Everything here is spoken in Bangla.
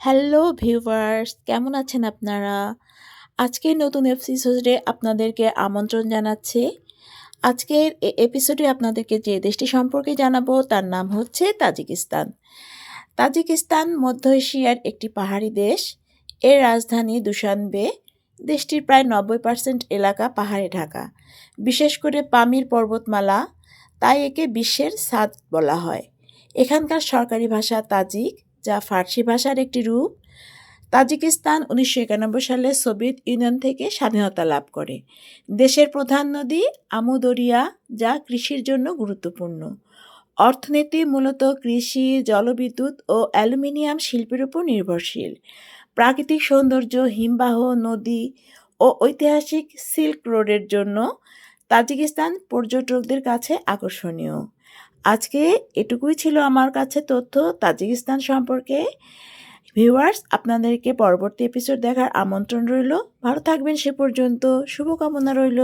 হ্যালো ভিউয়ার্স, কেমন আছেন আপনারা? আজকের নতুন এপিসোডে আপনাদেরকে আমন্ত্রণ জানাচ্ছি। আজকের এপিসোডে আপনাদেরকে যে দেশটি সম্পর্কে জানাবো তার নাম হচ্ছে তাজিকিস্তান। তাজিকিস্তান মধ্য এশিয়ার একটি পাহাড়ি দেশ। এর রাজধানী দুশানবে। দেশটির প্রায় 90% এলাকা পাহাড়ে ঢাকা, বিশেষ করে পামির পর্বতমালা, তাই একে বিশ্বের ছাদ বলা হয়। এখানকার সরকারি ভাষা তাজিক, যা ফার্সি ভাষার একটি রূপ। তাজিকিস্তান 1991 সালে সোভিয়েত ইউনিয়ন থেকে স্বাধীনতা লাভ করে। দেশের প্রধান নদী আমু দরিয়া, যা কৃষির জন্য গুরুত্বপূর্ণ। অর্থনীতি মূলত কৃষি, জলবিদ্যুৎ ও অ্যালুমিনিয়াম শিল্পের উপর নির্ভরশীল। প্রাকৃতিক সৌন্দর্য, হিমবাহ, নদী ও ঐতিহাসিক সিল্ক রোডের জন্য তাজিকিস্তান পর্যটকদের কাছে আকর্ষণীয়। আজকে এটুকুই ছিল আমার কাছে তথ্য তাজিকিস্তান সম্পর্কে। ভিউয়ার্স, আপনাদেরকে পরবর্তী এপিসোড দেখার আমন্ত্রণ রইল। ভালো থাকবেন সে পর্যন্ত। শুভকামনা রইল।